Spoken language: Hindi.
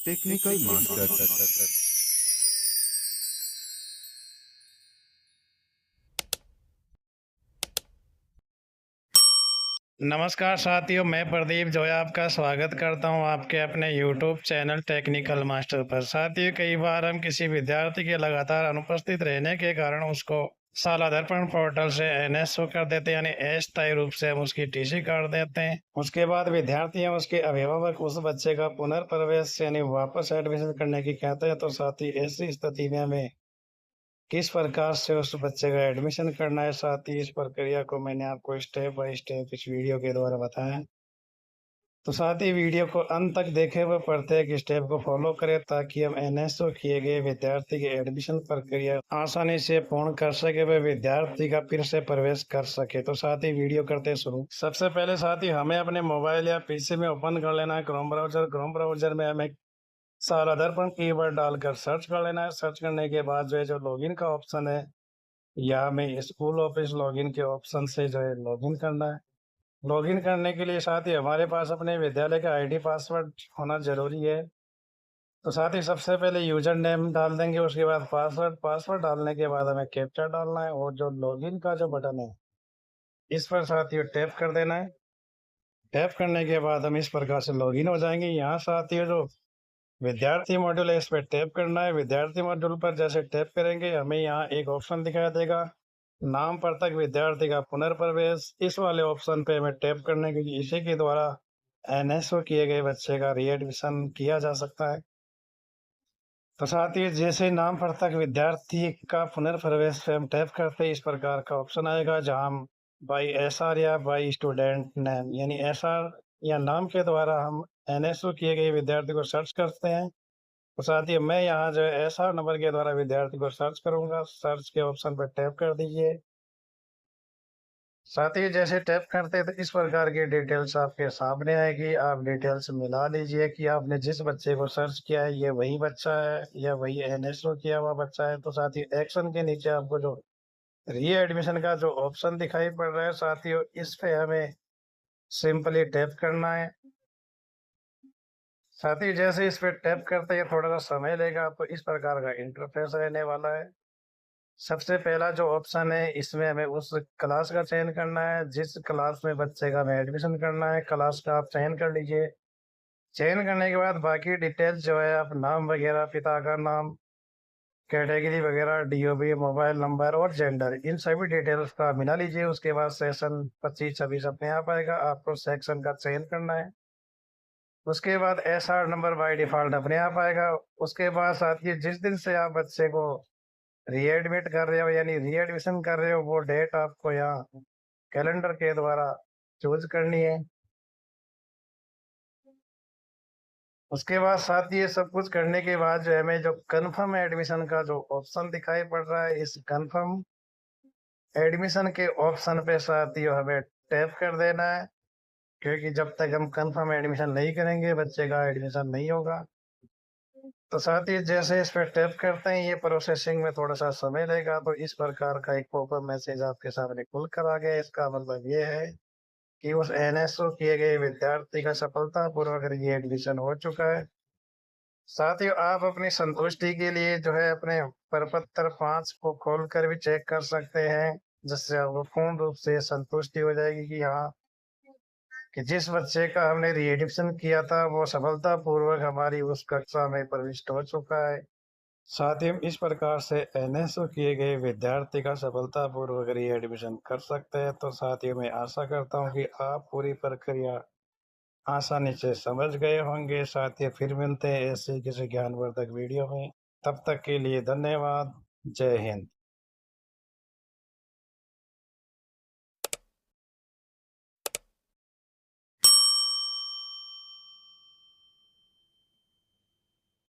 Technical master. नमस्कार साथियों, मैं प्रदीप जो है आपका स्वागत करता हूं आपके अपने YouTube चैनल टेक्निकल मास्टर पर। साथियों, कई बार हम किसी विद्यार्थी के लगातार अनुपस्थित रहने के कारण उसको सालादर्पण पोर्टल से एनएसओ कर देते हैं, यानी अस्थायी रूप से हम उसकी टीसी काट देते हैं। उसके बाद विद्यार्थी या उसके अभिभावक उस बच्चे का पुनर्प्रवेश यानी वापस एडमिशन करने की कहते हैं। तो साथ ही ऐसी स्थिति में हमें किस प्रकार से उस बच्चे का एडमिशन करना है, साथ ही इस प्रक्रिया को मैंने आपको स्टेप बाय स्टेप इस वीडियो के द्वारा बताया है। तो साथ ही वीडियो को अंत तक देखे हुए प्रत्येक स्टेप को फॉलो करें ताकि हम एनएसओ किए गए विद्यार्थी की एडमिशन प्रक्रिया आसानी से पूर्ण कर सके, वे विद्यार्थी का फिर से प्रवेश कर सके। तो साथ ही वीडियो करते शुरू। सबसे पहले साथ ही हमें अपने मोबाइल या पीसी में ओपन कर लेना है क्रोम ब्राउजर में हमें सालादर्पण कीवर्ड डालकर सर्च कर लेना है। सर्च करने के बाद जो है जो लॉगिन का ऑप्शन है, या हमें स्कूल ऑफिस लॉगिन के ऑप्शन से जो है लॉगिन करना है। लॉगिन करने के लिए साथ ही हमारे पास अपने विद्यालय का आईडी पासवर्ड होना जरूरी है। तो साथ ही सबसे पहले यूजर नेम डाल देंगे, उसके बाद पासवर्ड डालने के बाद हमें कैप्चा डालना है और जो लॉगिन का जो बटन है इस पर साथ ही टैप कर देना है। टैप करने के बाद हम इस प्रकार से लॉगिन हो जाएंगे। यहाँ साथ ही जो विद्यार्थी मॉड्यूल है इस पर टैप करना है। विद्यार्थी मॉड्यूल पर जैसे टैप करेंगे हमें यहाँ एक ऑप्शन दिखाई देगा, नाम पृथक विद्यार्थी का पुनर्प्रवेश। इस वाले ऑप्शन पे हमें टैप करने के लिए इसी के द्वारा एनएसओ किए गए बच्चे का रीएडमिशन किया जा सकता है। तो साथ ही जैसे नाम पृथक विद्यार्थी का पुनर्प्रवेश पे हम टैप करते हैं, इस प्रकार का ऑप्शन आएगा जहाँ हम बाई एसआर या बाई स्टूडेंट नेम यानी एसआर या नाम के द्वारा हम एनएसओ किए गए विद्यार्थी को सर्च करते हैं। तो साथ ही मैं यहाँ जो है एसआर नंबर के द्वारा विद्यार्थी को सर्च करूंगा। सर्च के ऑप्शन पर टैप कर दीजिए। साथ ही जैसे टैप करते हैं तो इस प्रकार की डिटेल्स आपके सामने आएगी। आप डिटेल्स मिला लीजिए कि आपने जिस बच्चे को सर्च किया है ये वही बच्चा है या वही एनएसओ किया हुआ बच्चा है। तो साथ ही एक्शन के नीचे आपको जो री एडमिशन का जो ऑप्शन दिखाई पड़ रहा है साथियों, इस पे हमें सिंपली टैप करना है। साथ ही जैसे इस पे टैप करते हैं थोड़ा सा समय लेगा, तो इस प्रकार का इंटरफेस रहने वाला है। सबसे पहला जो ऑप्शन है इसमें हमें उस क्लास का चयन करना है जिस क्लास में बच्चे का हमें एडमिशन करना है। क्लास का आप चयन कर लीजिए। चयन करने के बाद बाकी डिटेल्स जो है आप नाम वगैरह, पिता का नाम, कैटेगरी वगैरह, डीओबी, मोबाइल नंबर और जेंडर, इन सभी डिटेल्स का मिला लीजिए। उसके बाद सेशन 25-26 अपने आप आएगा, आपको सेक्शन का चयन करना है। उसके बाद एसआर नंबर बाय डिफॉल्ट अपने आप आएगा। उसके बाद साथ ही जिस दिन से आप बच्चे को रीएडमिट कर रहे हो यानी रीएडमिशन कर रहे हो वो डेट आपको यहाँ कैलेंडर के द्वारा चूज करनी है। उसके बाद साथ ही ये सब कुछ करने के बाद जो है हमें जो कंफर्म एडमिशन का जो ऑप्शन दिखाई पड़ रहा है, इस कंफर्म एडमिशन के ऑप्शन पे साथ ही हमें टैप कर देना है, क्योंकि जब तक हम कंफर्म एडमिशन नहीं करेंगे बच्चे का एडमिशन नहीं होगा। तो साथ ही जैसे इस पर टैप करते हैं ये प्रोसेसिंग में थोड़ा सा समय लेगा। तो इस प्रकार का एक पॉपअप मैसेज आपके सामने खुल कर आ गया। इसका मतलब ये है कि उस एनएसओ किए गए विद्यार्थी का सफलतापूर्वक ये एडमिशन हो चुका है। साथ ही आप अपनी संतुष्टि के लिए जो है अपने प्रपत्र 5 को खोलकर भी चेक कर सकते हैं, जिससे आपको पूर्ण रूप से संतुष्टि हो जाएगी कि हाँ, कि जिस बच्चे का हमने रीएडमिशन किया था वो सफलतापूर्वक हमारी उस कक्षा में प्रविष्ट हो चुका है। साथ ही हम इस प्रकार से एनएसओ किए गए विद्यार्थी का सफलतापूर्वक रीएडमिशन कर सकते हैं। तो साथ ही मैं आशा करता हूँ कि आप पूरी प्रक्रिया आसानी से समझ गए होंगे। साथ ही फिर मिलते हैं ऐसे किसी ज्ञानवर्धक वीडियो में। तब तक के लिए धन्यवाद। जय हिंद।